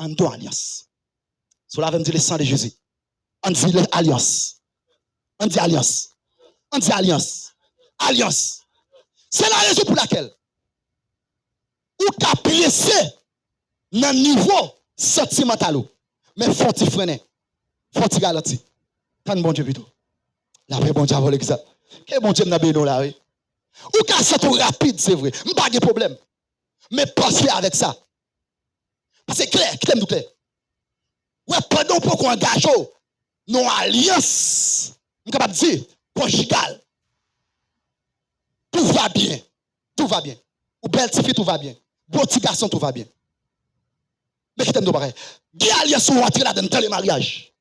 en deux alliances. Cela veut dire le sang de Jésus. On dit l'alliance. On dit alliance. On dit alliance. Alliance. C'est la raison pour laquelle ou qu'a pressé dans le niveau sentimental. Mais faut-il freiner? Faut-il ralentir? Tant bon Dieu plutôt. La paix bon Dieu avec ça. Quel bon Dieu n'a pas là, oui. Ou qu'a c'est tout rapide, c'est vrai. Pas de problème. Mais pensez avec ça. C'est clair, qui t'aime tout clair. Ouais, pendant pour qu'on engage nos alliances, je suis capable de dire, conjugale. Tout va bien. Tout va bien. Ou belle fille, tout va bien. Bon petit garçon, tout va bien. Mais qui t'aime tout pareil. Des alliances sont rentrées là dans le mariage.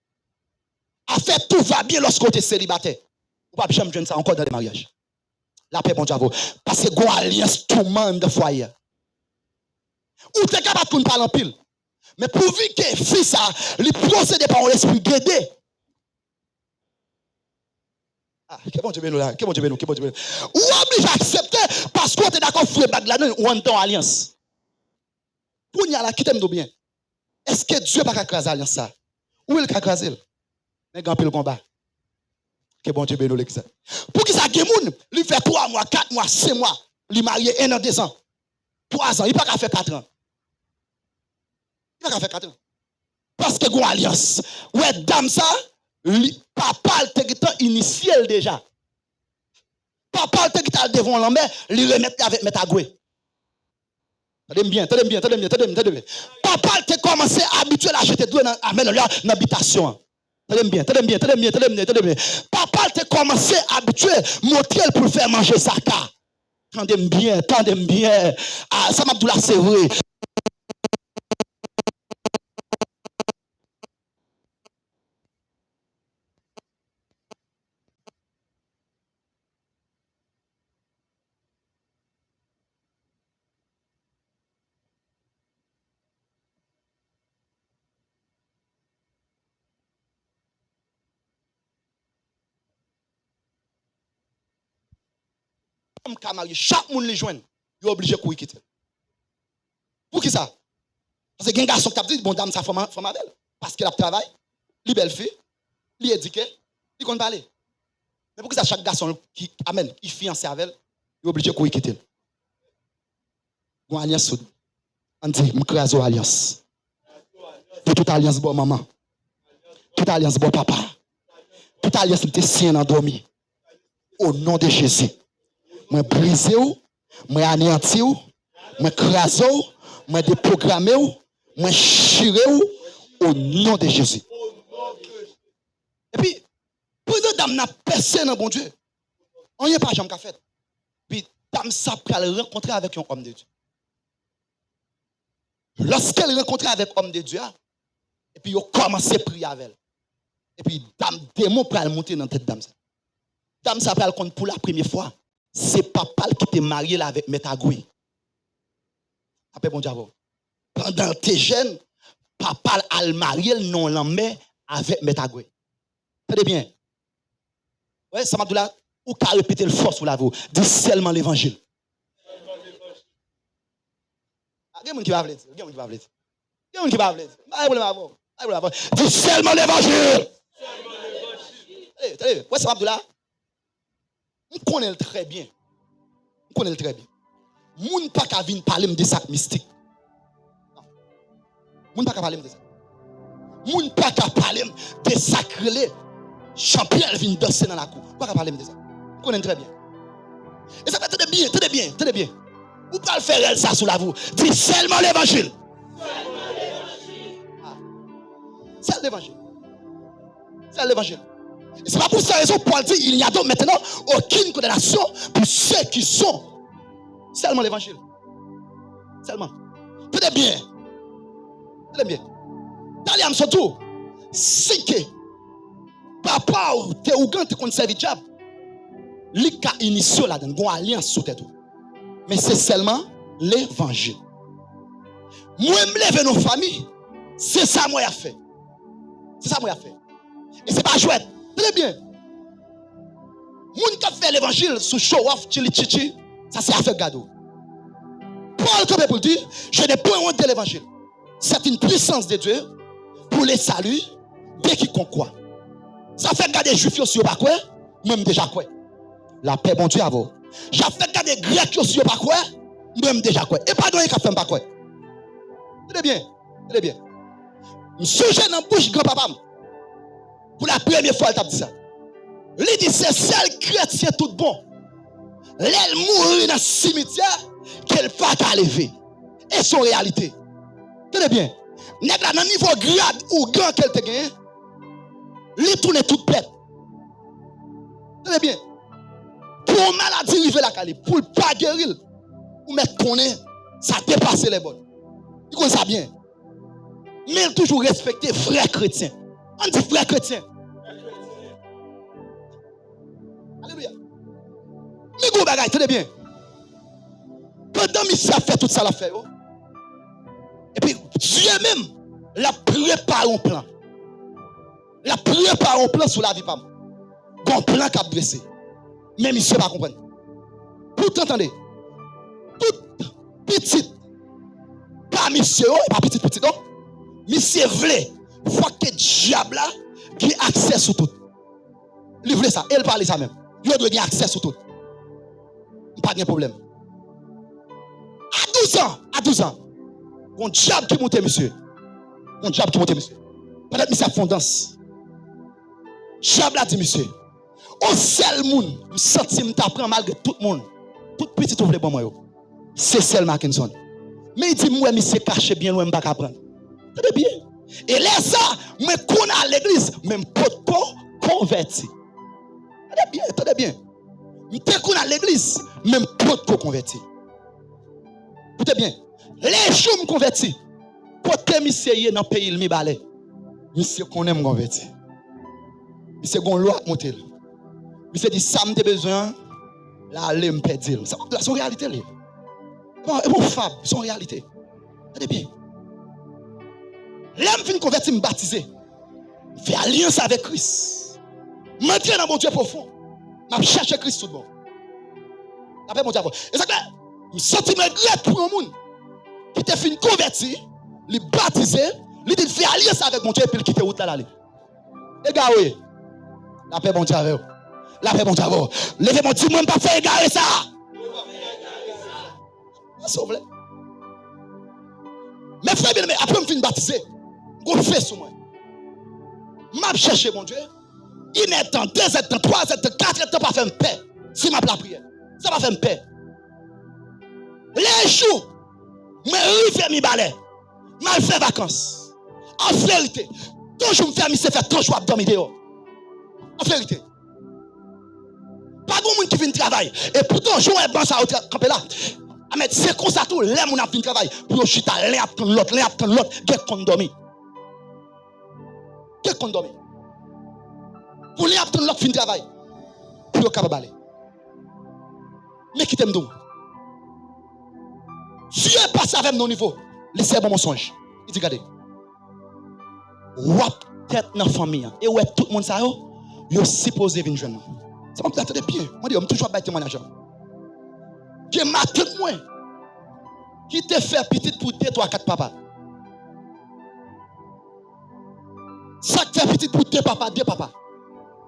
En fait, tout va bien lorsqu'on est célibataire. Ou pas jamais jeune ça encore dans les mariages. La paix, bon Dieu. Parce que une alliance tout le monde de foyer. Ou t'es capable de parler en pile. Mais pour vivre que fils ça, il procède par l'esprit guidé. Ah, que bon Dieu béni là, que bon Dieu béni, que bon Dieu béni. Ou obligé à accepter parce qu'on est d'accord frère bag là ou en temps alliance. Pour y aller qui t'aime bien. Est-ce que Dieu pas craser alliance ça? Où il va craser? Mais grand pile combat. Que bon Dieu béni l'exemple. Pour qui ça gemoun, il fait 3 mois, 4 mois, 5 mois, il marié 1 an, 2 ans. 3 ans, il pas qu'à faire 4 ans. Il pas qu'à faire 4 ans. Parce que une alliance. Ouais, dame ça, papa le initial déjà. Papa le devant l'homme, il remettre avec Metagoué. Tenez bien. Papa le commencé à habituer à acheter deux dans l'habitation. Tenez bien. Papa le commencé à habituer motel pour faire manger sa carte. Tendez bien. Ah, ça m'a dit là, c'est vrai. Chaque monde les joint, il est obligé de courir quitter. Pour qui ça? Parce que il y a un garçon qui a dit, bon dame, ça femme avec. Parce qu'il a travaillé, il est belle fille, il est éduqué, il compte parler. Mais pour que ça, chaque garçon qui amène, il fiancé avec elle, il est obligé de courir quitter. Bon alliance, on dit, je crase alliance. De toute alliance, bon maman. Toute alliance, bon papa. Toute alliance, te sien endormi. Au nom de Jésus. Je brise, je anéantis, je crase, je déprogramme, je chire au nom de Jésus. Et puis, pour une dame n'a personne dans bon Dieu. On n'y a pas jamais fait. Puis, dame ça pour aller rencontrer avec un homme de Dieu. Lorsqu'elle rencontre avec un homme de Dieu, et puis, il commence à prier avec elle. Et puis, dame démon pour aller monter dans la tête dame ça. Dame ça pour aller compte pour la première fois. C'est papa qui t'est marié là avec Metagoué. Après bon diable. Pendant tes jeunes, papa a marié non l'emmè avec Metagoué. Tenez bien. Ouais, ça m'a dit là, ou qu'à répéter le force pour la vous. Dis seulement l'évangile. Il y a des gens qui va dire. Il y a des gens qui va dire. Dis seulement l'évangile. Ouais, ça m'a dit là. On connaît très bien. Moun pas qu'à venir parler de ça mystique. Moun pas qu'à parler de ça. Moun pas qu'à parler de sacré. Champion vient danser dans la cour. Pas qu'à parler de ça. On connaît très bien. Et ça fait tenez bien. Ou pas faire ça sous la vous. Dis seulement l'évangile. C'est l'évangile. Et c'est pas pour cette raison Paul dit il n'y a donc maintenant aucune condamnation pour ceux qui sont seulement l'évangile. Seulement. Tenez bien. D'ailleurs, surtout, si que papa ou te ou grand te conserve diable, li ka initio là dedans, une alliance sous tête. Mais c'est seulement l'évangile. Moi me lever nos familles, c'est ça moi a fait. Et c'est pas chouette. Très bien. Moun qui fait l'évangile sous show off chichi, ça c'est affaire gado. Paul comme pour dire, je n'ai point honte de l'évangile. C'est une puissance de Dieu pour les saluts de quiconque croit. Ça fait garder les juifs sur pas quoi, même déjà quoi. La paix, bon Dieu, à vous. J'ai fait garder les grecs sur pas quoi, même déjà quoi. Et pas de qui fait pas quoi. Tenez bien, tenez bien. Je suis dans la bouche grand-papa. Pour la première fois, il a dit ça. Il dit c'est seul chrétien tout bon. L'aile mourir dans le cimetière qu'elle va qu'à lever. Et son réalité. Tenez bien. N'est là dans le niveau grade ou grand qu'elle te gagne. Il tourne toute pleine. Tenez bien. Pour maladie arriver la cali, pour ne pas guérir, ou mettre ton nez, ça dépasse les bonnes. Tu connais ça bien. Mais toujours respecter frère chrétien. On dit frère chrétien. Alléluia. Mais gros bagaille, tenez bien. Pendant que ça fait tout ça l'affaire, et puis Dieu même la prépare un plan. La prépare un plan sur la vie. Bon plan qu'a dressé. Mais monsieur ne va pas comprendre. Pourtant, attendez. Toute petite, pas monsieur, et pas petite, non? Monsieur voulait, faut que le diable là, qui a accès sur tout. Il voulait ça, elle parlait ça même. Il doit avoir accès sur tout. Pas de problème. À 12 ans, un diable qui monte, monsieur. Un diable qui monte, monsieur. Peut-être monsieur a fondance. Diable a dit, monsieur. Au seul monde, je sens que je t'apprends malgré tout le monde. Tout petit ouvre les bon moi. C'est celle Mackinson. Mais il dit, moi, monsieur caché bien loin, je ne peux pas apprendre. Très bien. Et là, ça, je connais à l'église, même pas converti. Très bien, très bien. Je connais à l'église, même pas converti. Écoutez bien. Les jours me convertis. Côté monsieur dans le pays, il me balait. Monsieur connaît me converti. Monsieur gon loi monter. Monsieur dit ça me besoin là aller me perdre. C'est son réalité là. Bon fab, son réalité. Très bien. Là me fin converti me baptiser. Faire alliance avec Christ. M'entrer dans mon Dieu profond. M'a chercher Christ tout bon. Après mon Dieu. Et ça je sens me regret pour un monde qui te fin converti, li baptisé, li dit faire alliance avec mon Dieu et puis il quitte route là. Les gars oui. La paix bon Dieu avec vous. La paix bon Dieu avec vous. Levez mon Dieu, moi pas faire égarer ça. Sauve-le. Mais frère bien, après me fin baptisé, go fait sur moi. M'a chercher mon Dieu. Il est temps, 2 ans, 3 ans, 4 ans, pas faire une paix. Si m'a la prière, ça va faire une paix. Les jours, je vais mi balai, je fais vacances. En vérité, toujours me faire, c'est faire 30 jours à dormir dehors. En vérité. Pas de monde qui vient travailler. Et pourtant, je vais penser à camper là. Mais c'est comme ça tout, les gens qui viennent travailler. Pour chuter, l'un après l'autre, qu'est-ce qu'on dormit? Qu'est-ce qu'on dormit? Pour l'un après l'autre, fin travail. Pour le capable d'aller. Mais qui t'aime d'où? Dieu passe avec nos niveaux. Laissez bon mensonge. Il dit, regardez. Wap tête dans la famille. Et ouais, tout le monde ça, yo supposé venir jeune. Ça m'a attendez bien. Moi, je toujours pas témoignage. J'ai ma tête moi. Qui te fait petite pour 2, 3, 4 papas. Ça te fait petite pour 2 papas, 2 papas.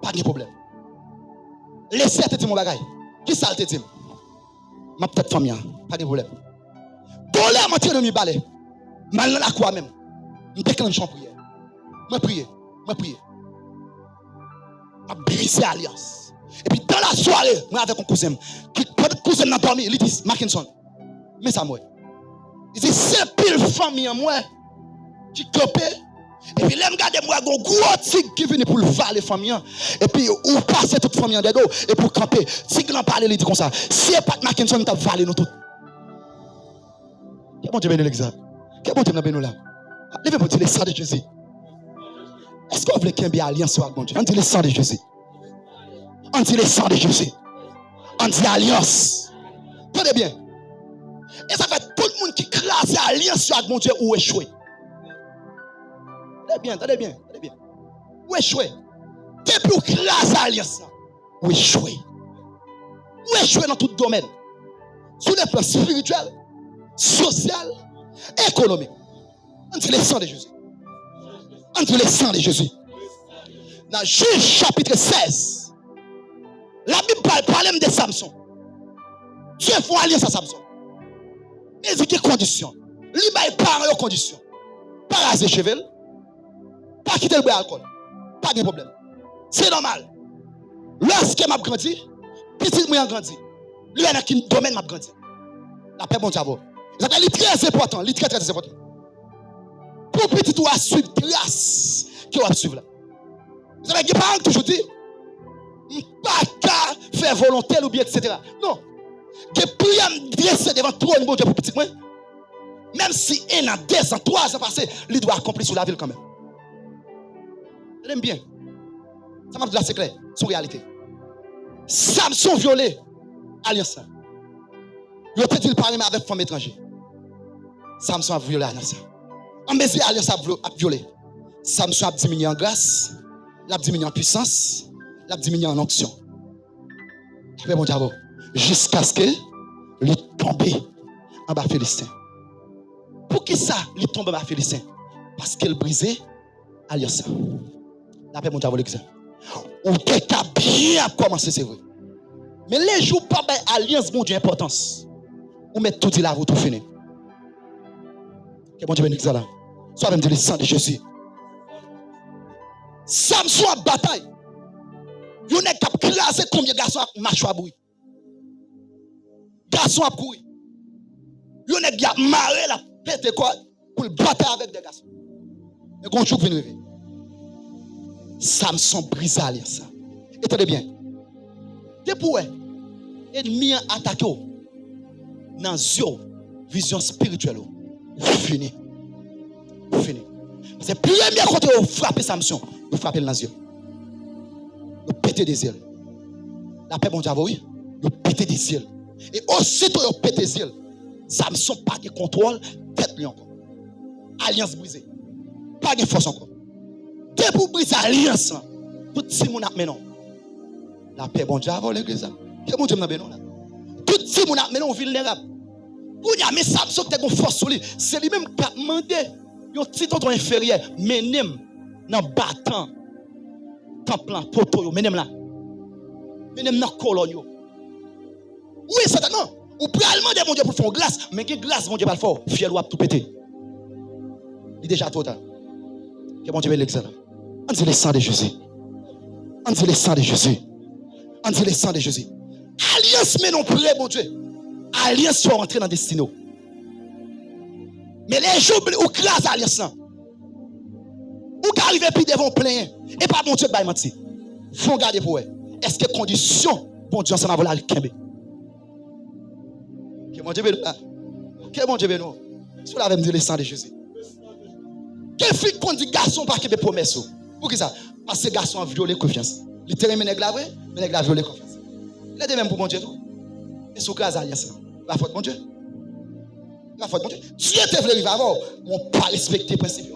Pas de problème. Laissez te dire mon bagage. Qui ça te dit? Ma petite famille, pas de problème. Bon là, je suis dans mes balais. Mal dans la croix même. Je déclenche en prière. Je prie. Je brise l'alliance. Et puis dans la soirée, moi avec un cousin, qui cousin n'a pas mis, il dit Mackinson. Mais ça moi. Il dit c'est pile famille en moi qui campait. Et puis là, je regarde moi, un gros tigre qui vient pour le valer famille. Et puis, ou passer toute famille en dedans, et pour camper. Tigre n'en parle, il dit comme ça. Si pas Mackinson, tu valer nous tous. Quel bon Dieu bénit l'exemple? Quel bon Dieu bénit nous là? Levez-moi dire le sang de Jésus. Est-ce qu'on veut qu'il y ait une alliance avec mon Dieu? On dit le sang de Jésus. On dit le sang de Jésus. On dit alliance. Tenez bien. Et ça fait tout le monde qui crase l'alliance avec mon Dieu ou échoué. Tenez bien. Ou échoué. Depuis ou crase l'alliance ou échoué. Ou échoué dans tout domaine. Sur le plan spirituel, social, économique. On dit le sang de Jésus. On dit le sang de Jésus. Dans Juge chapitre 16, la Bible parle de Samson. Dieu fait alliance à Samson. Mais il dit condition. Lui, il parle aux conditions. Pas raser cheveux, pas quitter le bois alcool. Pas de problème. C'est normal. Lorsque m'a grandi, petit moi grandi. Lui, il y a un domaine m'a grandi. La paix, bon Dieu. C'est très important. C'est très important. Pour petit ou à suivre grâce qui va suivre là. Vous savez, les parents toujours dit, pas qu'à faire volonté ou bien, etc. Non. Que prier me dresser devant trop bon Dieu pour petit moi. Même si un an, 2 ans, 3 ans passé, il doit accomplir sur la ville quand même. J'aime bien. Ça m'a dit là, c'est clair. C'est une réalité. Samson violé. Alliance. Il a dit parler avec femme étrangère. Samson a violé l'alliance. En mesure l'alliance a violé. Samson a diminué en grâce, il a diminué en puissance, il a diminué en onction. Jusqu'à ce qu'il tombe en bas Philistin. Pour qui ça, il tombe en bas Philistin? Parce qu'il brisait l'alliance. La paix, mon diable, l'exemple. On peut bien commencer, c'est vrai. Mais les jours pas alliance, mon Dieu, importance. On met tout dit là, vous tout fini. Que bon Dieu bénisse ça là. Soit même de le sang de Jésus. Samson a bataille. Il y a qui crasé combien de garçons marchent à bruit. Garçons à courir. Il y a qui a marré la pète quoi pour le battre avec des garçons. Et quand je viens arriver. Samson brise l'alliance. Écoutez bien. Depuis ennemi attaqué dans une vision spirituelle. Fini. Fini. C'est le premier côté où frapper Samson, vous frappez dans les yeux. Vous pétez des ailes. La paix, mon Dieu, oui. Vous pétez des ailes. Et aussitôt vous pétez des ailes, Samson pas de contrôle, tête lui encore. Alliance brisée. Pas de force encore. Dès pour briser l'alliance, tout le monde a maintenant. La paix, bon Dieu, l'église. Que bon Dieu m'a là. Tout le monde a maintenant vulnérable. Pour y a Samson qui a une force sur lui, c'est lui-même qui a demandé un petit autre inférieur, menem dans battant, temple, poteau, menem là. Menem dans colonne. Oui, certainement. Ou peut demander mon Dieu pour faire une glace, mais qui glace, mon Dieu, pas le fort, fiel ou tout péter. Il est déjà total. Que mon Dieu l'exemple. On dit le sang de Jésus. On dit le sang de Jésus. On dit le sang de Jésus. Alliance, mais non prêt, mon Dieu. Alliance soit rentrée dans le destin. Mais les jours où grâce à l'alliance, où arrive puis devant plein, et pas mon Dieu de menti. Faut garder pour eux. Est-ce que condition, bon Dieu, ça m'a volé à l'Ikembe? Que mon Dieu bénisse. Que mon Dieu bénisse. Sur la même dit le sang de Jésus. Quel fille qu'on dit garçon pas qu'il y ait promesse? Pour qui ça? Parce que garçon a violé confiance. Il termine avec la vraie, mais il a violé confiance. Il a dit même pour mon Dieu. Et sous grâce à l'alliance. La faute, mon Dieu. La faute, mon Dieu. Dieu te voulait vivre avant, on ne pas respecter les principes.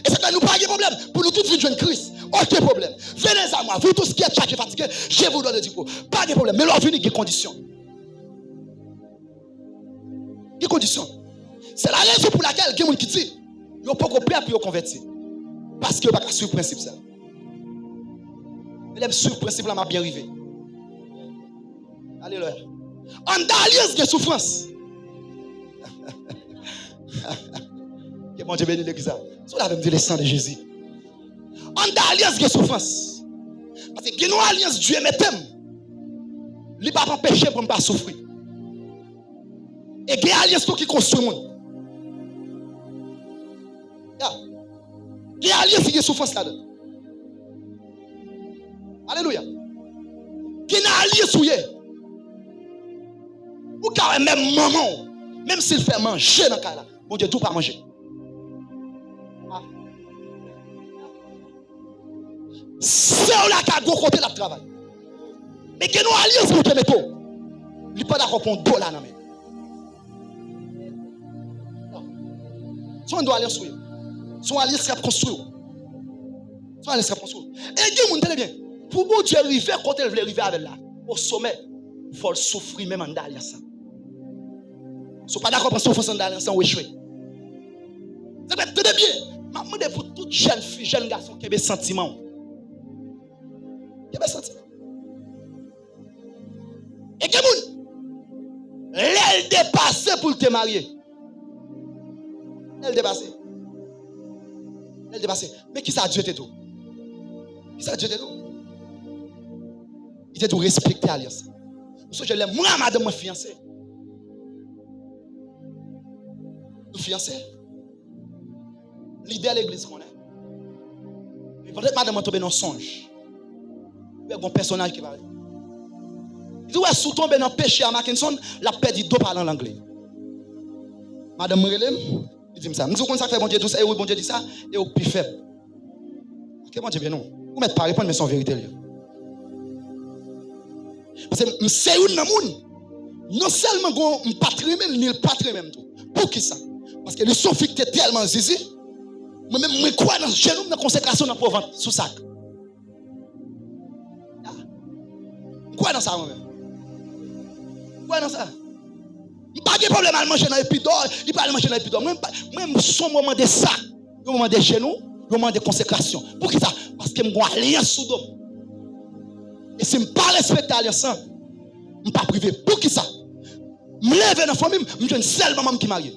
Et c'est que nous pas de problème. Pour nous tous vivre une crise. Aucun problème. Venez à moi. Vous tous qui êtes chaque fatigué, je vous donne du coup. Pas de problème. Mais là, venez, il y a des conditions. Quelles conditions? C'est la raison pour laquelle il y a des gens qui disent ils n'ont pas compris et puis ils converti. Parce qu'ils n'ont pas suivre le principe. Ça. Mais les suivre le principe là m'a bien arrivé. Alléluia. En alliance de souffrance. Que mon Dieu bénisse l'église. C'est la même dit le sang de Jésus. En alliance de souffrance. Parce que nous alliance Dieu met thème. Il ne va pas empêcher pour ne pas souffrir. Et il y a une alliance qui construit le monde. Il y a une alliance qui est souffrance là-dedans. Alléluia. Il y a une alliance où il y a. Ou quand même maman, même s'il fait manger dans le cas là, mon Dieu, tout pas manger. C'est là qu'à gros côté la travail. Mais que nous allions pour te mettre, il n'est pas d'accord pour un dollar. Son doit aller sur eux. Son alliance sera construite. Son alliance sera construite. Et Dieu nous dit bien, pour bon Dieu arriver quand elle veut arriver avec là, au sommet, il faut souffrir même en alliance. Si vous pas d'accord pour souffrir en alliance, vous échouez. fait, tenez bien. Je demande pour toute jeune fille, jeune garçon qui a des sentiments. Qui a des sentiments. Et que moun, l'aile dépassée pour te marier. Elle dépassée. Elle dépassée. Mais qui ça Dieu te tout? Qui ça Dieu te tout? Il te tout respecter l'alliance. Parce que je l'aime, moi, madame, moi fiancée. Nous fiancés. L'idée de l'église qu'on est. Peut-être madame m'a tombé dans un songe. Il y a un personnage qui parle. Il dit, ouais, sous tomber dans le péché à Mackinson, la paix dit, deux parler en anglais. Madame Mrelem, il dit ça. Nous disons qu'on ça fait bon Dieu tout ça, et oui, bon Dieu dit ça, et au plus faible. Ok, bon Dieu, bien non. Vous mettez pas répondre, mais c'est en vérité. Parce que c'est une monde. Non seulement un patrimoine, ni le patrimoine tout. Pour qui ça? Parce que le son fait tellement zizi. Moi-même, je crois dans chez nous, dans la consécration dans le pauvre sous sac. Je crois dans ça moi-même. Je crois dans ça. Je n'ai pas de problème à manger dans l'épidore. Je n'ai pas de manger dans l'épidore. Moi, son moment de ça, le moment de chez nous, le moment de consécration. Pour qui ça? Parce que je suis alliance sous l'homme. Et si je ne pas respecter l'alliance, je ne suis pas privé. Pour qui ça? Je me lève dans la famille, je suis une seule maman qui est mariée.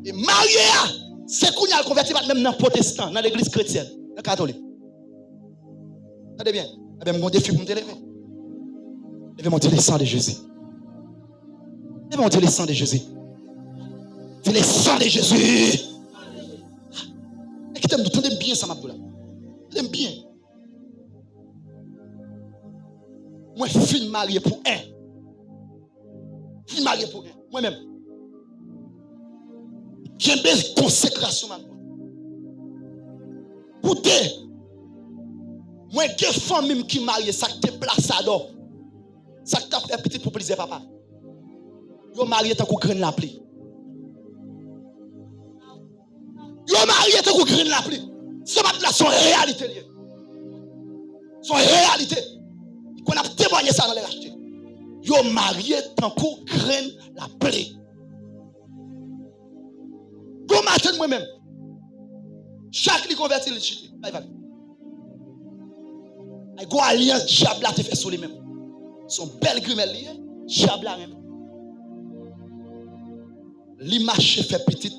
Et mariée, c'est qu'on a converti même dans le protestant, dans l'église chrétienne, dans le catholique. Regardez bien. Eh bien, mon défi pour me lever. Levez monter le sang de Jésus. Levez monter le sang de Jésus. C'est le sang de Jésus. Écoutez-moi, entendez bien ça, Mabdoula. Entendez bien. Moi, je suis marié pour un. Je suis marié pour un. Moi-même. J'ai une belle consécration maintenant. Pour deux, moi, j'ai deux femmes qui marient, ça te place à l'or. Ça te fait petit pour plaisir, papa. Yo marié tant qu'on graine la pluie. Yo marié tant qu'on graine la pluie. Ce matin-là, son réalité. Son réalité. Qu'on a témoigné ça dans les rachetés. Yo marié tant qu'on graine la pluie. Bon matin moi-même. Chaque li converti le chute. Bye bye. Ay go alliance diable te fait sur lui même. Son belle grimelle lié, diable même. Li marche fait petite.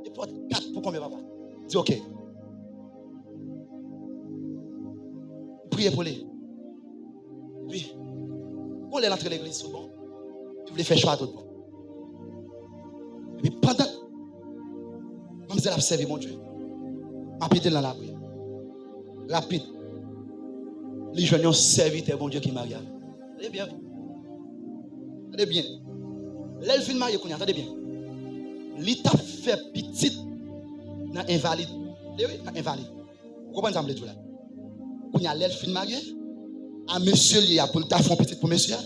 Il porte 4 pour combien papa? Dis OK. Priez pour lui. Puis on est rentré à l'église souvent. Il voulait faire choix tout bon. Et puis pendant même si elle a servi mon Dieu. Ma pété dans la prière. Rapide. Les jeunes ont servi tes bon Dieu qui marie. Attendez bien. Attendez bien. L'elfine mariée, attendez bien. L'état fait petite dans invalide. Oui, dans invalide. Vous comprenez ça, me dit là? Quand il y a l'elfine mariée, à monsieur, il y a pour le taf petite pour monsieur.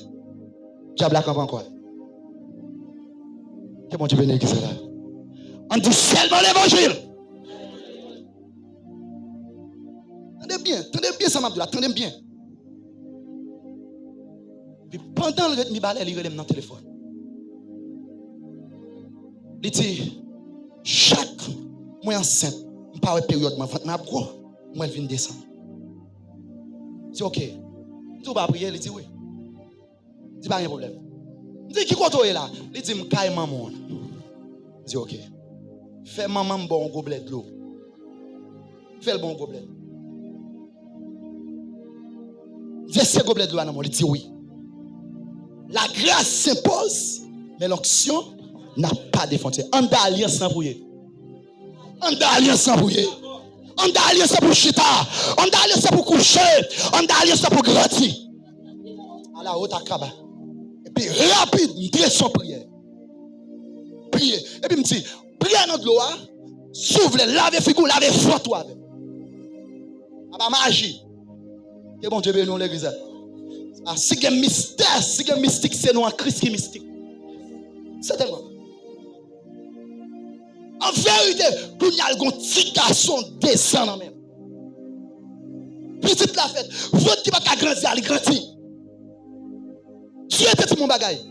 Diable a compris encore. Que bon Dieu bénisse là. On dit seulement l'évangile. Attendez bien ça, Mabdoula, attendez bien. Puis pendant le mi balai, il relève dans le téléphone. Il dit, chaque mois enceinte, je parle de période, je viens descendre. Je dis, OK. Tu vas prier, il dit, oui. Il dit, pas de problème. Il dit, qui est là? Il dit, je suis maman. Je dis, OK. Fais maman bon gobelet de l'eau. Fais le bon gobelet. Verset gobelet de l'eau, il dit oui. La grâce s'impose, mais l'onction n'a pas de frontières. On a alliance sans brouiller. On a alliance sans brouiller. On a alliance pour chita. On a alliance pour coucher. On a alliance pour grandir. À la haute akaba. Et puis rapide, me son prière. Prier. Et puis me dit, prière dans l'eau, s'ouvre, lave figure, lave front toi. Ah magie. Que bon Dieu bénisse nous l'église. Si il y a un mystère, si il y a un mystique, c'est nous en Christ qui est mystique. Certainement. En vérité, quand il y a un petit garçon descend même. Petite la fête, votre qui va grandir, il grandit. Tu es petit mon bagaille.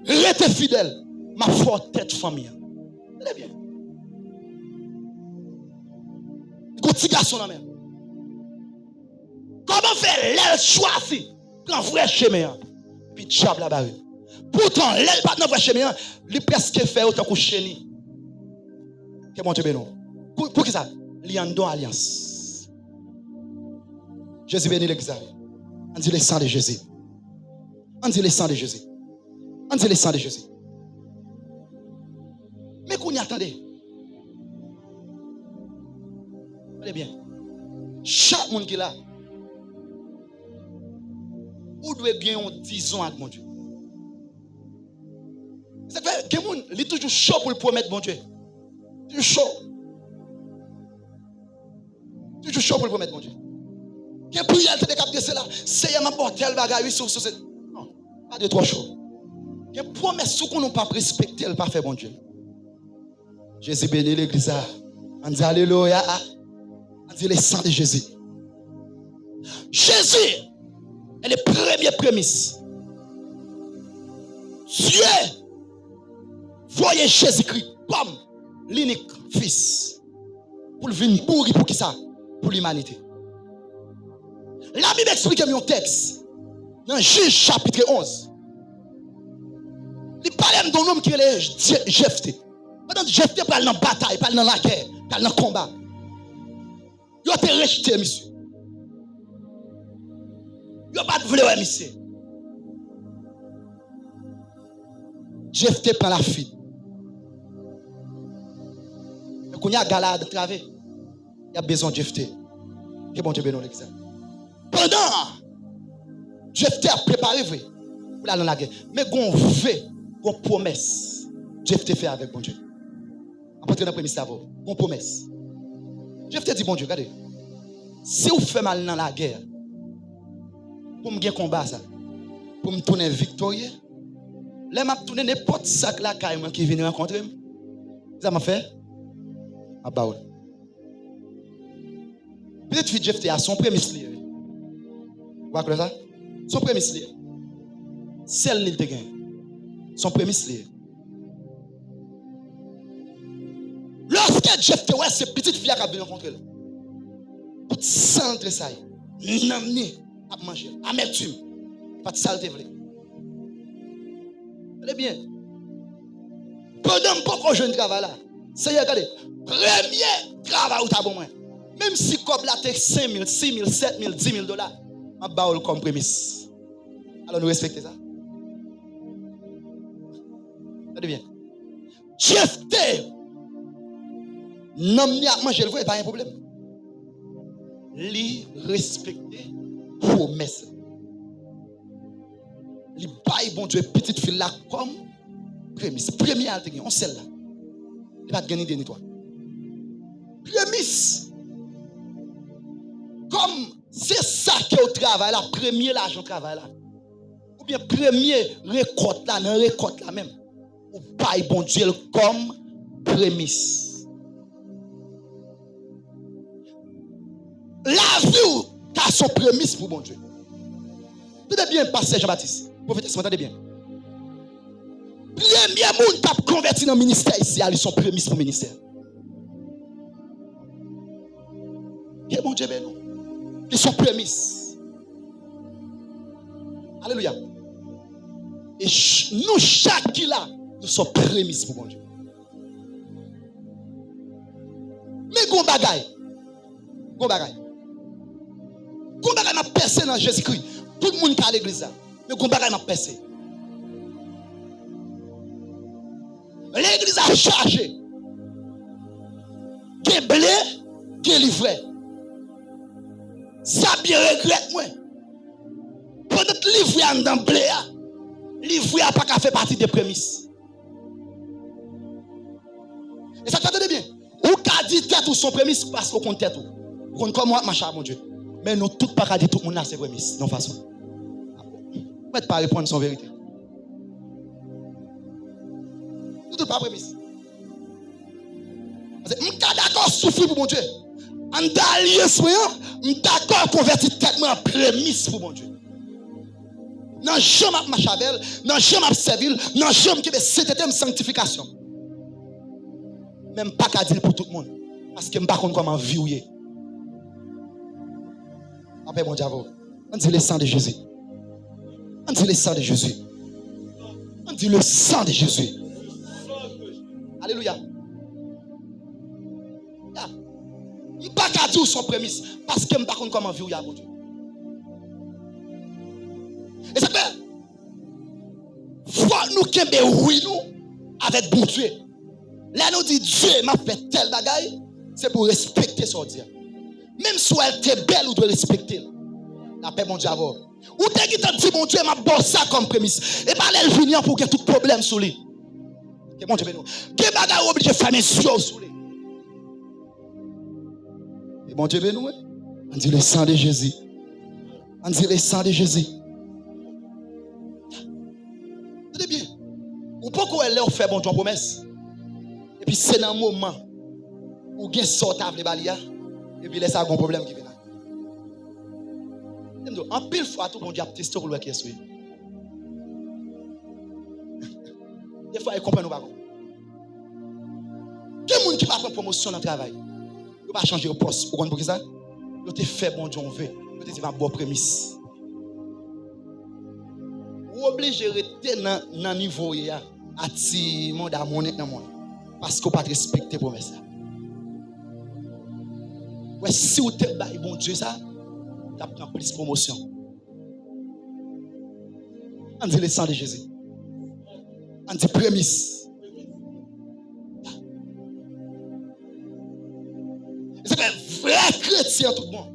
Restez fidèle. Ma forte tête famille. Très bien. petit garçon là même. Comment faire l'aile choisi prend vrai chemin puis diable la barre. Pourtant l'aile pas dans vrai chemin, lui presque fait autant que chéni. Que mon Dieu bénisse. Pour qui ça? Li en don alliance. Jésus bénit l'église. On dit le sang de Jésus. On dit le sang de Jésus. On dit le sang de Jésus. Mais qu'on y attendait. Allez bien. Chaque monde qui est là, ou doit bien 10 ans avec mon Dieu. C'est fait que monde, il est toujours chaud pour le promettre mon Dieu. Toujours chaud. Toujours chaud pour le promettre mon Dieu. Que prière te décapter cela, c'est m'a porter le bagage sur non, pas de trop chaud. Que promesse qu'on n'a pas respecté, elle pas fait mon Dieu. Jésus bénit l'église. On dit alléluia. On dit le sang de Jésus. Jésus est le premier prémisse. Dieu voyait Jésus-Christ comme l'unique fils pour venir mourir pour qui ça? Pour l'humanité. La Bible explique un texte dans Juge chapitre 11. Il parle d'un homme qui est Jephthé. Pendant que Jephthé parle dans la bataille, parle dans la guerre, parle dans le combat. Il a été rejeté, monsieur. Il n'a pas de voler, monsieur. Jephthé prend la fille. Mais quand il y a galade de travers, il y a besoin de Jephthé. Que bon Dieu bénisse l'exemple. Pendant, Jephthé a préparé pour aller dans la guerre. Mais qu'on veut, qu'on promesse, Jephthé fait avec bon Dieu. Après dans le premier cerveau, qu'on promesse. Jephthé dit bon Dieu, regardez. Si vous faites mal dans la guerre, pour me gagner combat ça, pour me tourner victorieux, là m'a tourner n'importe sac la caille qui vient rencontrer. Ça m'a fait à baoul. Petite fille Jephthé a son premier slier. Vous voyez ça? Son premier slier. Celle qu'il te gagne. Son premier slier. Lorsque Jephthé ouais c'est petite fille qui a bien rencontré. Tout centre ça. N'amener à manger, amertume. Pas de saleté vle. Allez bien. Pendant beaucoup jeune travail là. C'est regardez, premier travail ou ta bon moins. Même si comme là t'es 5 000, 6 000, 7 000, 10 000 $, ma baoule comme prémisse. Alors nous respectons ça. Regardez bien. Jephthé n'amener à manger le vrai, pas un problème. Li respecter promesse. Li bail bon Dieu petite fille là comme prémisse. Première altérie, on celle là. Il va gagner des nettois. Prémisse. Comme c'est ça qui est au travail là, premier l'argent travail là. Ou bien premier récolte là, dans récolte là même. Ou bail bon Dieu comme prémisse. La vie a son prémisse pour bon Dieu. Tenez bien, pasteur Jean-Baptiste. Prophétesse, m'entendez bien. Premier monde qui a converti dans le ministère ici, ils sont prémices pour le ministère. Et bon Dieu, non. Ils sont prémices. Alléluia. Et nous, chaque qui là, nous sommes prémices pour bon Dieu. Mais gon bagay. Gon bagay. Gon bagay m'a percé dans Jésus-Christ. Tout le monde qui est à l'église là. Mais gon bagay m'a percé. L'église a chargé. Qui est blé, qui est livré. Ça bien regrette moi. Pendant que livré dans blé, livré n'a pas fait partie des prémices. Et ça t'entendez bien. Ou qu'a dit tête ou son prémisse parce qu'on compte tête ou. On comme moi machin mon Dieu. Mais nous tout pas dit tout le monde là c'est prémisse non façon. Vous ne pas répondre son vérité. Tout pas prémisse. Parce que m'ta d'accord souffrir pour mon Dieu. En d'alliance d'accord convertir tête en prémisse pour mon Dieu. Non jamais machavel, non jamais servil, non jamais que c'était une sanctification. Même pas qu'à dire pour tout le monde parce que me pas connait comment vivre. Après mon Dieu, on dit le sang de Jésus. On dit le sang de Jésus. On dit le sang de Jésus. Alléluia. Je ne peux pas dire son prémisse parce que je ne sais pas comment vivre mon Dieu. Et ça fait, faut nous qu'aimer oui nous avec bon Dieu. Là nous dit Dieu m'a fait tel bagaille, c'est pour respecter son Dieu. Même si elle est belle, on doit respecter. La paix mon Dieu avant. Ou t'es qui t'a dit mon Dieu m'a bossé ça comme prémisse. Et pas elle venir pour que tout problème sur lui. Que mon Dieu nous. Que bagaille obligé de faire mes yeux sur lui. Et mon Dieu nous. On dit le sang de Jésus. On dit le sang de Jésus. Tenez bien. Ou pourquoi elle leur fait bon Dieu promesse. Et puis c'est dans un moment où il y a sortable les balia. Et puis laisse un problème qui vient là. En pile fois tout bon Dieu a testé pour le qui est souillé. Des fois il comprend pas. Quel monde qui va prendre promotion dans le travail, il va changer de poste. Vous comprenez ça? Il te fait bon Dieu on veut. Il te dit va bonne prémisse. Vous obligez de rester dans le niveau là, à ti monde à monnaie dans monde parce que vous pas respecter promesse là. Ouais, si vous te bail bon Dieu ça, tu as plus de promotion. On dit le sang de Jésus. On dit prémisse. C'est un vrai chrétien tout le monde.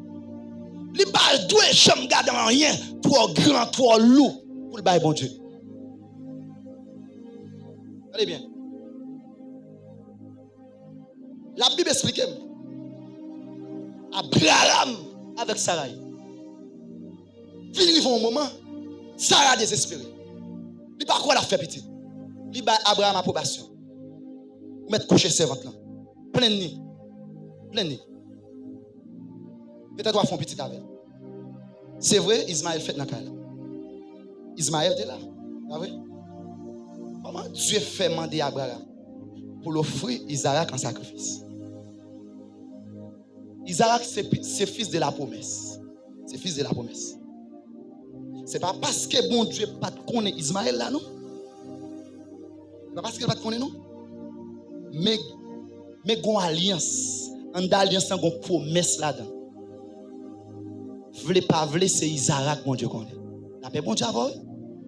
Il ne parle pas de jamais garder rien, trop grand, trop lourd pour le bail bon Dieu. Allez bien. La Bible explique. Abraham avec Sarah. Puis il un moment, Sarah désespérée. Il pas quoi la fait petit. Il bat Abraham approbation. Mettre coucher servante là. Plein nid. Plein nid. Peut-être qu'on fait un petit avec. C'est vrai, Ismaël fait dans la caille. Ismaël était là. C'est vrai? Comment Dieu fait demander à Abraham pour l'offrir Isaac en sacrifice? Isaac, c'est fils de la promesse. C'est fils de la promesse. Ce n'est pas parce que bon Dieu pas connaît Ismaël là, non? Ce n'est pas parce qu'il pas connaît, non? Mais une alliance. En alliance, une promesse là-dedans. Vle pas vle, c'est Isaac, bon Dieu connaît. La paix, bon Dieu, avant.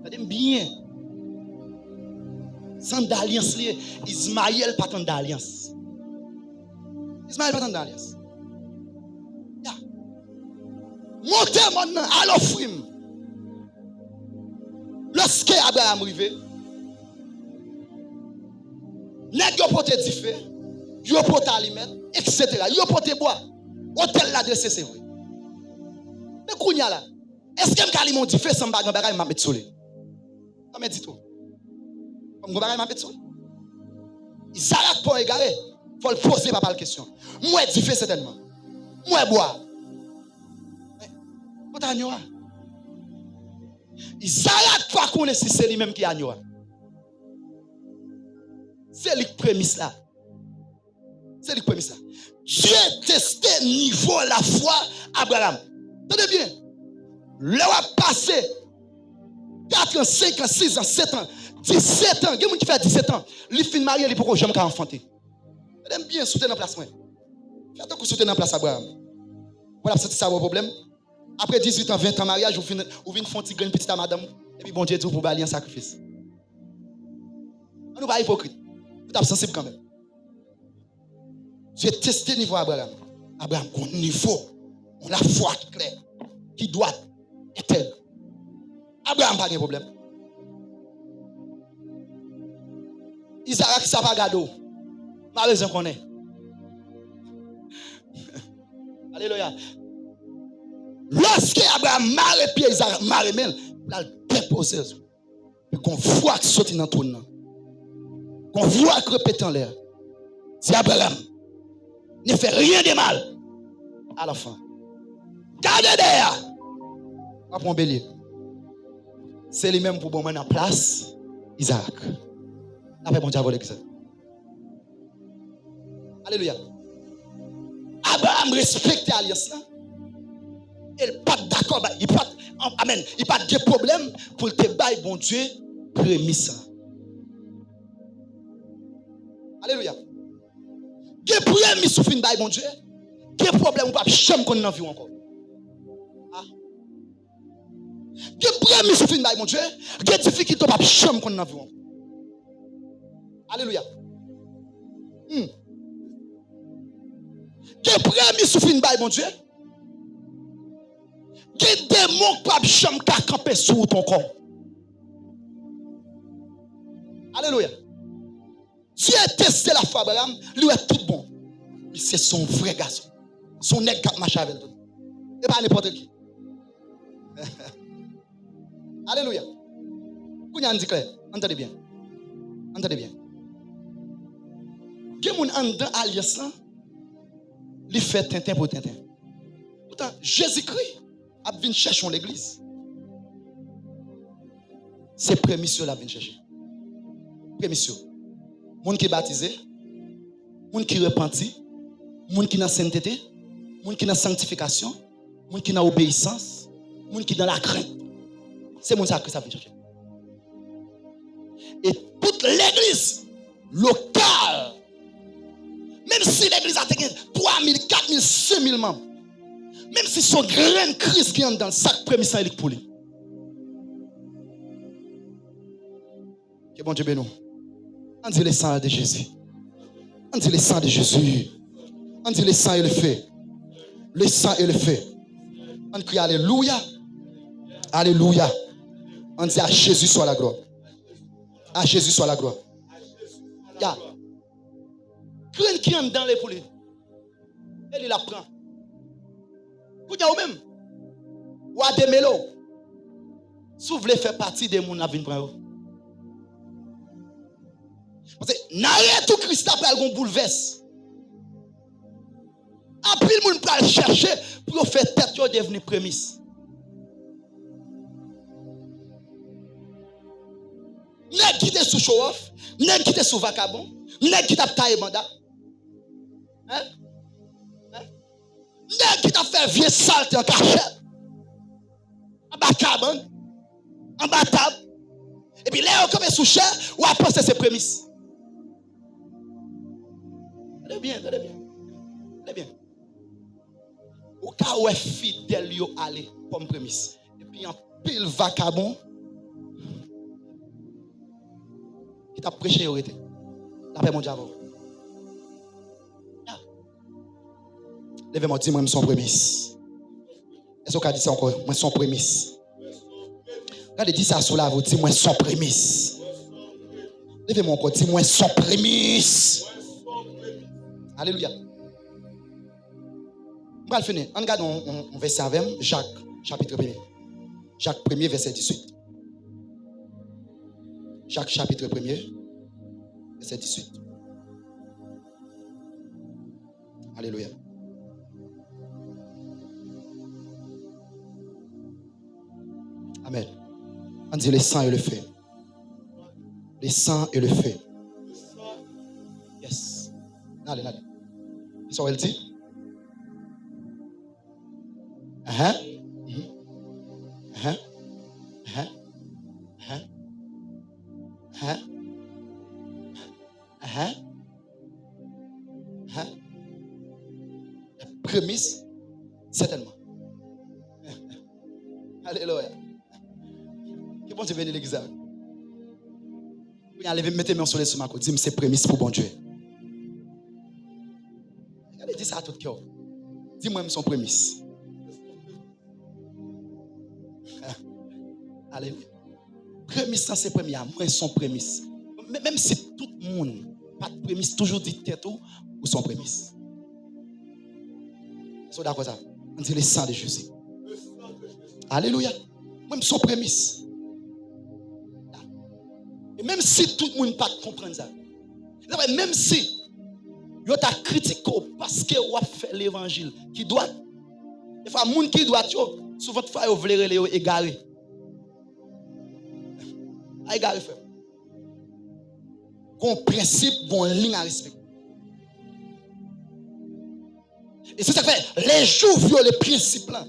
Regardez bien. Sans d'alliance, Ismaël pas tant d'alliance. Ismaël pas tant d'alliance. Montez maintenant à l'offrir. Lorsque Abraham arrive, nèg yo porté du feu, yo porté aliment, etc. Yo porté bois. Hôtel l'adresse c'est vrai. Mais kounya là, est-ce que m'kali mon du feu sans bagay m'a mettre soleil? Ça me dit tout. Comme bagay m'a mettre soleil. Isaac pour égarer, faut le poser pas la question. Moi du feu certainement. Moi bois. Isaac pas connaître si c'est lui-même qui a agneau. C'est lui prémisse là. C'est lui prémisse là. Dieu testé niveau la foi Abraham. Tenez bien. Là a passé 4 ans, 5 ans, 6 ans, 7 ans, 17 ans. Il y a des gens qui fait 17 ans. Il fin marié, il pourquoi jamais enfanter. Tenez bien soutenir dans place. Faites attention soutenir dans place Abraham. Voilà c'est ça vos problème. Après 18 ans, 20 ans mariage, vous venez faire une petite à madame, et puis bon Dieu dit pour balayer un sacrifice. On ne va pas hypocrite. Vous êtes sensible quand même. J'ai testé niveau Abraham. Abraham, on niveau, on a foi claire, qui doit être. Abraham, pas de problème. Isaac, ça va garder. Malheureusement qu'on est. Alléluia. Lorsque Abraham marre pied, Isaac marre mel, il a déposé. Qu'on voit que sorti dans ton nom. Qu'on voit que répète en l'air. C'est Abraham. Ne fait rien de mal. À la fin. Gardez derrière. On va prendre bélier. C'est lui-même pour bon en place. Isaac. Après mon diable avec ça. Alléluia. Abraham respecte l'alliance là. Il pas d'accord, il pas amen, il pas de problème pour te bailler bon Dieu prémisse. Alléluia. Quel problème sous fin bailler bon Dieu? Quel problème ou pas jamais qu'on en vit encore? Ah. Quel problème sous fin bailler bon Dieu? Quelle difficulté pas jamais qu'on en vit encore? Alléluia. Quel problème sous fin bailler bon Dieu? Quel démon pas jamais camper sur ton corps? Alléluia. Dieu a testé la foi Abraham, lui est tout bon. Mais c'est son vrai garçon. Son nègre qui marche avec lui. Et pas n'importe qui. Alléluia. Vous dit clair. Entendez bien. Entendez bien. Qui moun en dans alliance là, il fait tintin pour tintin. Pourtant, Jésus-Christ a venu chercher l'église. C'est prémisse la vient chercher. Prémisse. Moun qui baptisé, moun qui repenti, moun qui dans sainteté, moun qui dans sanctification, moun qui dans obéissance, moun qui dans la crainte. C'est mon ça que ça vient chercher. Et toute l'église locale, même si l'église a 3 000, 4 000, 5 000 membres, même si son grand Christ qui est dans le sac prémisse pour lui. Que bon Dieu bénisse. On dit le sang de Jésus. On dit le sang de Jésus. On dit le sang et le feu. Le sang et le feu. On crie Alléluia. Alléluia. On dit à Jésus soit la gloire. À Jésus soit la gloire. Ya. Crains qui entre dans les poules. Elle la prend. Vous dites même. Ou à des mélos. Si vous voulez faire partie des gens qui viennent prendre. Parce que n'arrête tout Christ après le bouleverse. Après le monde peut chercher pour faire tête devenir prémisse. N'est qui t'es sous show off, n'est qui t'es sous vacabon, n'est qui t'a taillé mandat. Hein? N'est qui t'a fait vieux saleté en cachette. En bas cabane, en bas table. Et puis là, on commence sous cher, ou après c'est prémisse. Très bien, très bien. Très bien. Au cas où est fidèle, yo aller comme prémisse. Et puis en pile vacabon, qui t'a prêché, yo été. La paix mon diable. Levez-moi, dis-moi, je suis prémisse. Est-ce qu'on a dit ça encore? Moi, je suis prémisse. Regardez, dis ça sous la voix, dis-moi, je suis prémisse. Levez-moi encore, dis-moi, je suis prémisse. Alléluia. On va finir. On regarde un verset avec Jacques, chapitre 1er. Jacques 1er, verset 18. Jacques, chapitre 1er, verset 18. Alléluia. Amen. On dit le sang et le feu. Le sang et le feu. Yes. Allez, allez. So elle dit? Prémisse, certainement. Alléluia. Que bon Dieu bénisse l'église. Vous allez mettre mes soleil sur ma côte. Dis-moi, c'est prémisse pour bon Dieu. Dis ça à tout cœur. Dis-moi, son prémisse. Alléluia. Prémisse, c'est premier. Moi, son prémisse. Même si tout le monde pas de prémisse, toujours dit tête ou son prémisse. So d'accord ça. On dit le sang de Jésus. Alléluia. Même son prémisse. Et même si tout le monde pas comprendre ça. Même si yo t'a critiqué parce que ou a fait l'évangile qui doit des fois moun qui doit souvent fois yo vle rele yo égaré. Égaré frère. Bon principe, bon ligne à respecter. Et c'est ça que fait les jours violent les principes là.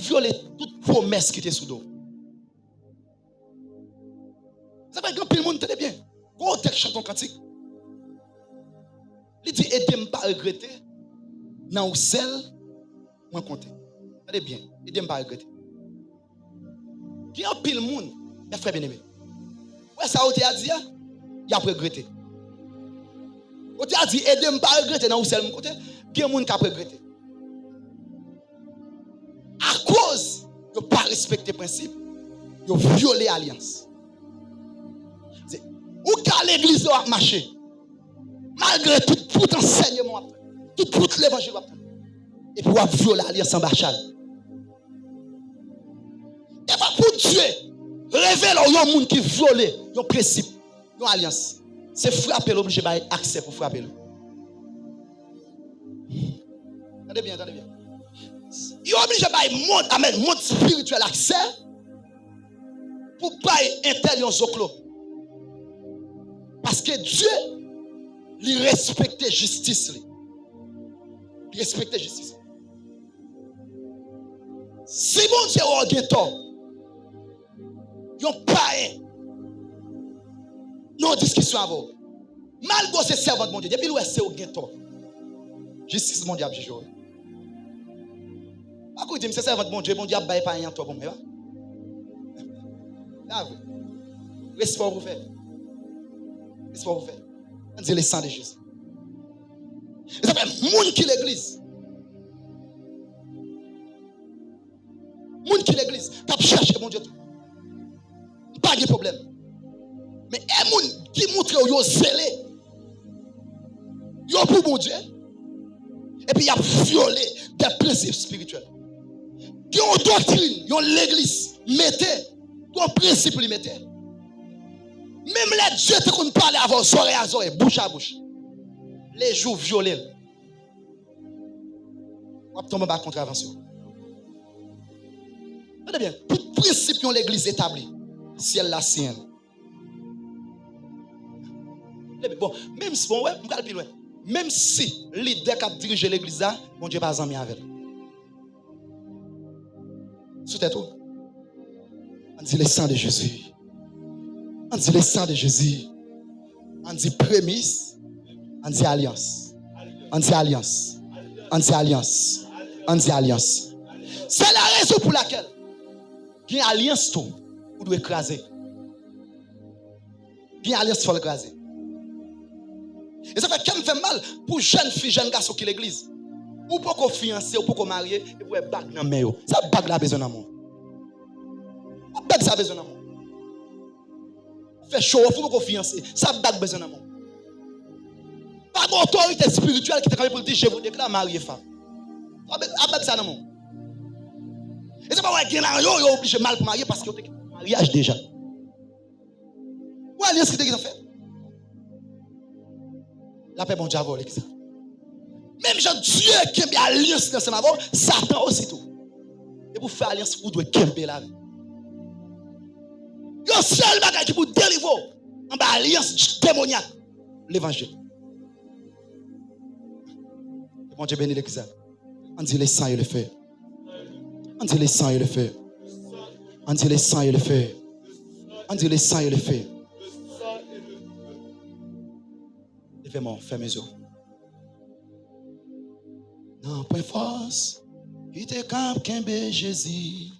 violer toute promesse qui était sous dos. Ça va grand pile monde très bien. Quand on chante ton cantique, il dit aidez-moi pas regretter dans ou celle moi compter. Regardez bien, aidez-moi pas regretter. Qui a pile monde, mes frères bien-aimés. Ouais, ça a dit, il a regretté. On a dit aidez-moi pas regretter dans ou celle moi compter. Qui a monde qui a regretté. À cause de ne pas respecter le principe, de violer l'alliance. Où qu'à l'église a marché, malgré tout enseignement, tout l'évangile, et puis on violer l'alliance en bachal. Et pas pour Dieu, révèle au monde qui viole le principe, l'alliance. C'est frapper l'obligé d'avoir accès pour frapper le. Attendez bien, attendez bien. Il est obligé d'avoir un monde spirituel accès pour ne pas intelligence au clos. Parce que Dieu, il respecte justice. Il respecte justice. Si bon Dieu a un tort, il n'y a pas non discussion avant. Malgré ces servants de mon Dieu, depuis l'ouest, c'est un tort. Justice mondiale, j'ai joué. À quoi il dit, c'est servant de mon Dieu a pas un tort pour moi. Respect vous faire. Respect vous faire. On dit le sang de Jésus. Et ça fait monde qui l'église. Monde qui l'église. Qui cherche mon Dieu. Pas de problème. Mais un monde qui montre yo zélé. Yo pour mon Dieu. Et puis il a violé des principes spirituels. Qui ont doctrine, qui ont l'église. Mettez. Qui ont principe li mettez. Même les dieux qui parlent avant oreilles à oreilles, bouche à bouche. Les jours violés. On va tomber en contravention. Regardez bien, tout principe que l'église établit, si elle la sienne. Bon, même si, bon, ouais, même si l'idée qui a dirigé l'église, mon Dieu pas ami avec. Sous tête tout. On dit le sang de Jésus. On dit le sang de Jésus. On dit prémisse. On dit alliance. On dit alliance. On dit alliance. On dit alliance. C'est la raison pour laquelle il y a une alliance tout. Vous devez écraser. Il y a une alliance pour l'écraser. Et ça fait qu'elle me fait mal pour jeunes filles, jeunes garçons qui l'église. Ou pour qu'on fiancé, ou pour qu'on marie, et pour bague dans le ça bague la besoin d'amour. Bague ça besoin d'amour. Fait chaud, il faut qu'on fiancé, ça bague besoin d'amour. Pas d'autorité spirituelle qui te pour dire je vous déclare marié femme. Bague ça d'amour. Et c'est pas ouais, qu'il est obligé mal pour marier parce qu'il y a un mariage déjà. Où est-ce qu'il fait? La paix, bon Dieu, avec ça. Même Jean Dieu qui a bien alliance dans ce moment, Satan aussi tout. Et pour faire alliance, vous devez camper là. Il y a un seul bagage qui vous délivre en bas alliance démoniaque. L'évangile. Bon Dieu bénit l'église. On dit les sangs et le feu. On dit les sangs et le feu. On dit les sangs et le feu. On dit les sangs et le feu. Levez-moi, fermez mes yeux. Non, point force, qui te campe, qu'embe Jésus.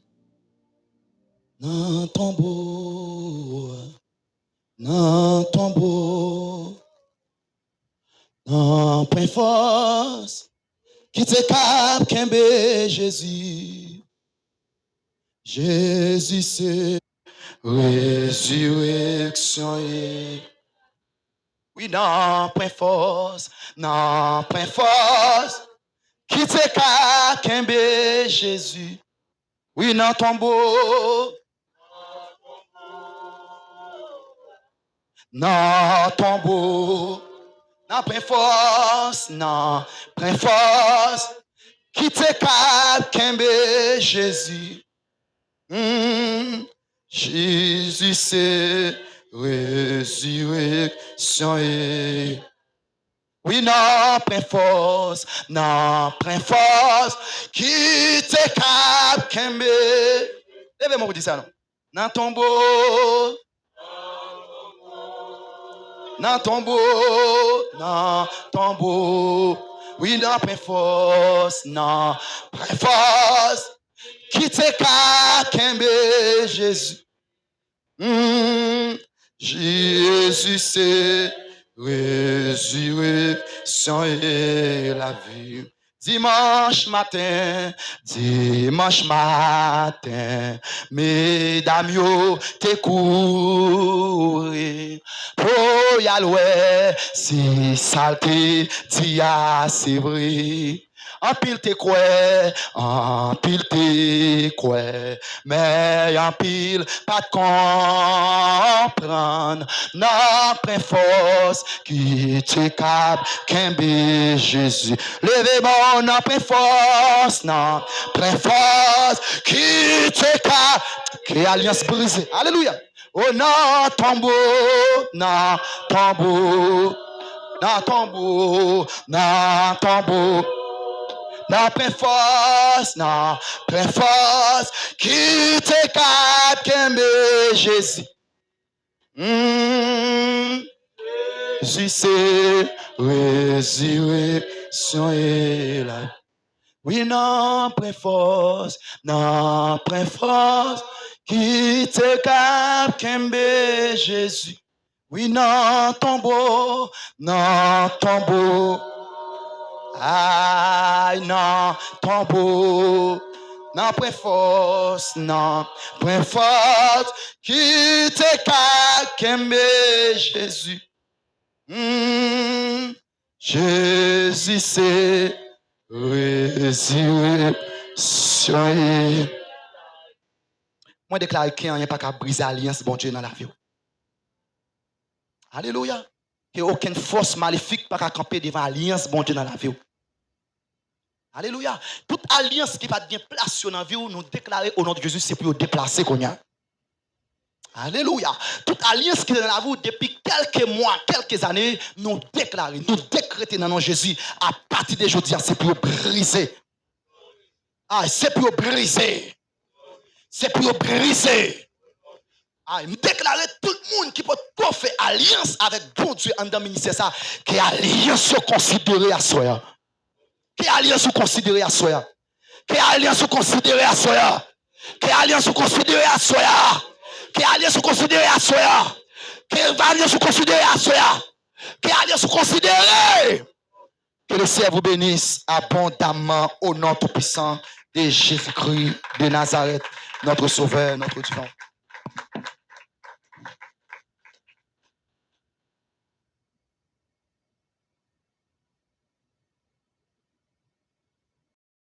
Non, tombeau. Non, tombeau. Non, point force, qui te campe, qu'embe Jésus. Jésus, c'est résurrection. Oui, non, point force, qui te ka kembe Jésus. Oui, non, tombeau, non, tombeau, non, point force, qui te ka kembe Jésus. Jésus, c'est résurrection et Oui, non, prends force, qui te cap, kembe. Levez-moi, vous dites ça, non? Nan tombeau, nan tombeau. Oui, non, prends force, qui te cap, kembe, Jésus. Jésus, c'est résurrection et la vie. Dimanche matin, mesdames yo te couré. Pour y aller, si saleté, dia c'est vrai. En pile te quoi, mais en pile pas de comprendre. Non, prends force, qui te cap, kembe Jésus. Levez-moi, non, prends force, qui te cap, qui alliance brisée. Alléluia. Oh non, tombeau, non, prends force, qui te cap, kembe Jésus. Jésus, c'est résurrection et la vie. Oui, non, prends force, qui te cap, kembe Jésus. Oui, non, tombeau. Aïe, non, tombeau. Non, prends force, qui te cap, kembe Jésus. Jésus, c'est résurrection. Moi, déclare qu'il n'y a pas qu'à briser l'alliance, bon Dieu, dans la vie. Alléluia. Que aucune force maléfique pas qu'à camper devant l'alliance, bon Dieu, dans la vie. Alléluia. Toute alliance qui va bien placer dans la vie, nous déclarer au nom de Jésus, c'est pour déplacer qu'on y a. Alléluia. Toute alliance qui est dans la vie depuis quelques mois, quelques années, nous déclarer, nous décréter dans le nom de Jésus, à partir de aujourd'hui, c'est pour briser. C'est pour briser. C'est pour briser. Nous déclarer tout le monde qui peut faire alliance avec bon Dieu en dans le ministère, ça, que alliance considérée à soi. Que alliance considérée à soi. Que alliance considérée à soi. Que alliance considérée à soi. Que alliance considérée à soi. Que alliance considérée à soi. Que alliance considérée. Que le Seigneur vous bénisse abondamment au nom tout puissant de Jésus-Christ de Nazareth, notre Sauveur, notre Dieu.